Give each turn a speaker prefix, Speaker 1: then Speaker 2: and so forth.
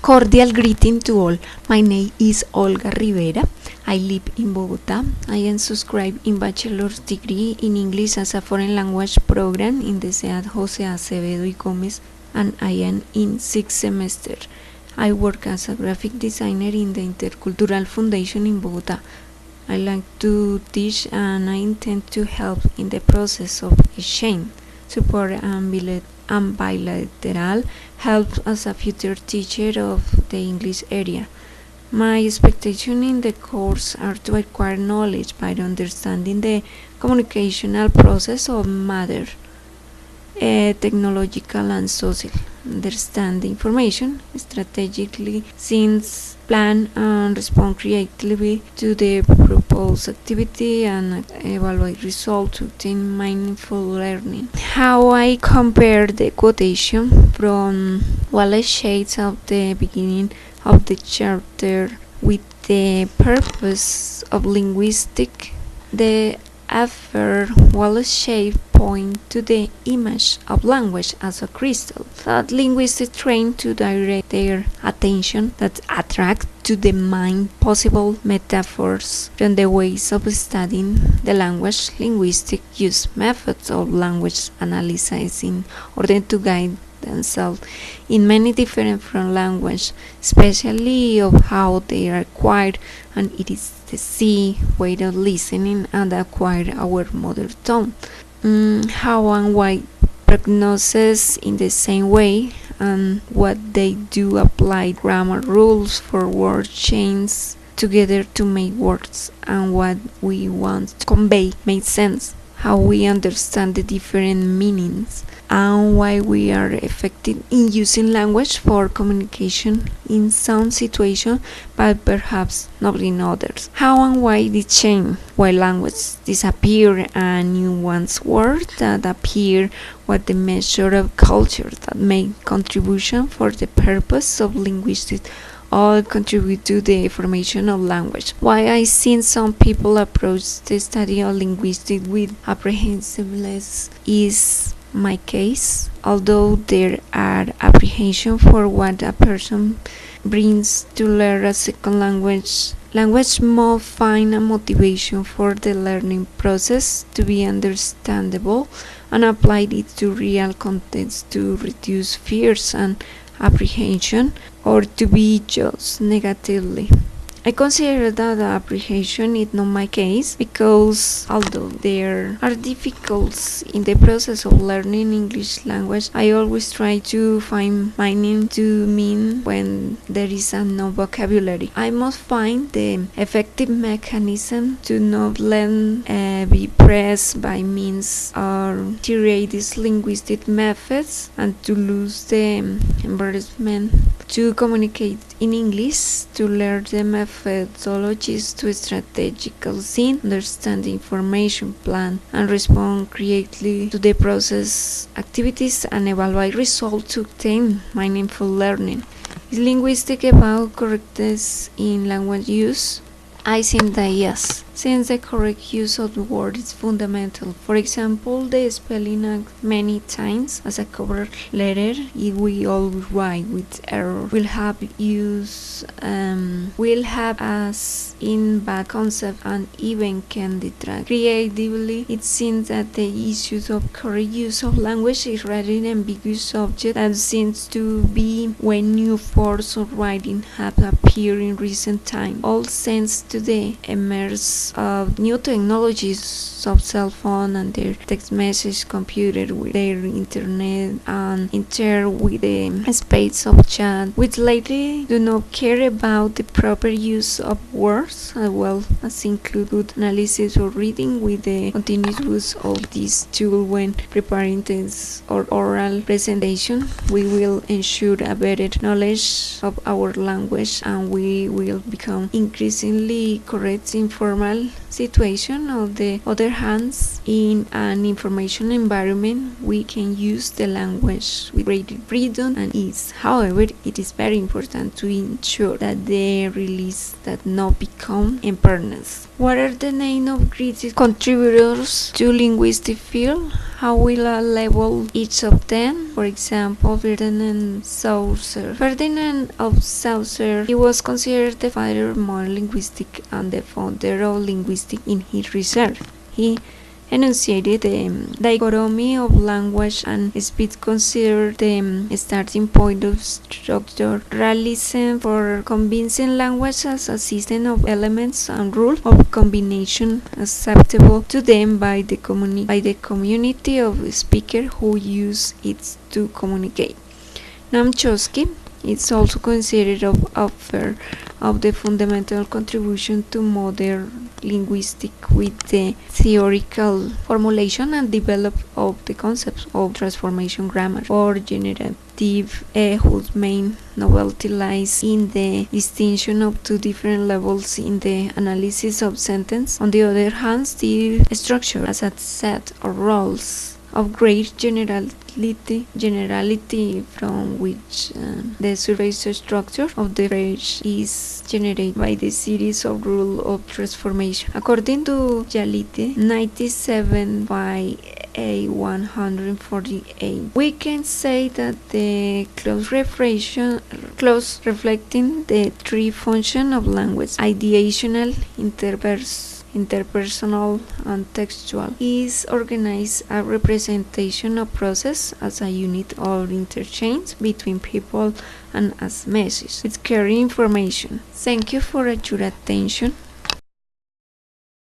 Speaker 1: Cordial greeting to all. My name is Olga Rivera. I live in Bogota. I am subscribed in bachelor's degree in English as a foreign language program in the SEAD Jose Acevedo y Gomez, and I am in 6th semester. I work as a graphic designer in the Intercultural Foundation in Bogota. I like to teach and I intend to help in the process of exchange, support and bilateral help as a future teacher of the English area. My expectations in the course are to acquire knowledge by understanding the communicational process of matter, technological and social, understand the information strategically, since plan and respond creatively to the proposed activity and evaluate results to obtain meaningful learning. How I compare the quotation from Wallace Shades at the beginning of the chapter with the purpose of linguistics. The author Wallace Shades point to the image of language as a crystal that linguists train to direct their attention, that attract to the mind possible metaphors from the ways of studying the language. Linguistics use methods of language analysis in order to guide themselves in many different from language, especially of how they are acquired, and it is the C way of listening and acquire our mother tongue. How and why prognosis in the same way, and what they do apply grammar rules for word chains together to make words, and what we want to convey make sense, how we understand the different meanings, and why we are effective in using language for communication in some situations but perhaps not in others. How and why they change, why language disappear and new ones words that appear, what the measure of culture that make contribution for the purpose of linguistics all contribute to the formation of language. Why I seen some people approach the study of linguistics with apprehensiveness is my case. Although there are apprehension for what a person brings to learn a second language more find a motivation for the learning process to be understandable and apply it to real context to reduce fears and apprehension or to be judged negatively. I consider that apprehension is not my case, because although there are difficulties in the process of learning English language, I always try to find meaning to mean when there is a no vocabulary. I must find the effective mechanism to not let be pressed by means or iterate these linguistic methods and to lose the embarrassment to communicate in English, to learn the methodologies to strategical think, understand the information plan, and respond creatively to the process activities and evaluate results to obtain meaningful learning. Is linguistics about correctness in language use? I think that yes, since the correct use of the word is fundamental. For example, the spelling many times as a cover letter, if we all write with error, will have as in bad concept and even can detract. Creatively, it seems that the issues of correct use of language is rather an ambiguous subject that seems to be when new forms of writing have appeared in recent times, all thanks to the emergence of new technologies of cell phone and their text message computer with their internet and with the space of chat, which lately do not care about the proper use of words as well as include good analysis or reading with the continuous use of this tool when preparing tests or oral presentation. We will ensure a better knowledge of our language and we will become increasingly correct in formal situation. On the other hand, in an information environment, we can use the language with great freedom and ease. However, it is very important to ensure that the release does not become impermanent. What are the name of greatest contributors to linguistic field? How will I label each of them? For example, Ferdinand Saussure. Ferdinand of Saussure, he was considered the father of modern linguistics and the founder of linguistics in his research. He enunciated the dichotomy of language and speech, considered the starting point of structuralism for convincing language as a system of elements and rules of combination acceptable to them by the community of speakers who use it to communicate. Noam Chomsky is also considered an author of the fundamental contribution to modern linguistics with the theoretical formulation and development of the concepts of transformation grammar or generative, whose main novelty lies in the distinction of two different levels in the analysis of sentence. On the other hand, the structure as a set of roles of great generality from which the surface structure of the phrase is generated by the series of rules of transformation. According to Jalite 97 by A148, we can say that the clause reflecting the three functions of language, ideational, interpersonal and textual, is organized a representation of process as a unit of interchange between people and as message with carrying information. Thank you for your attention.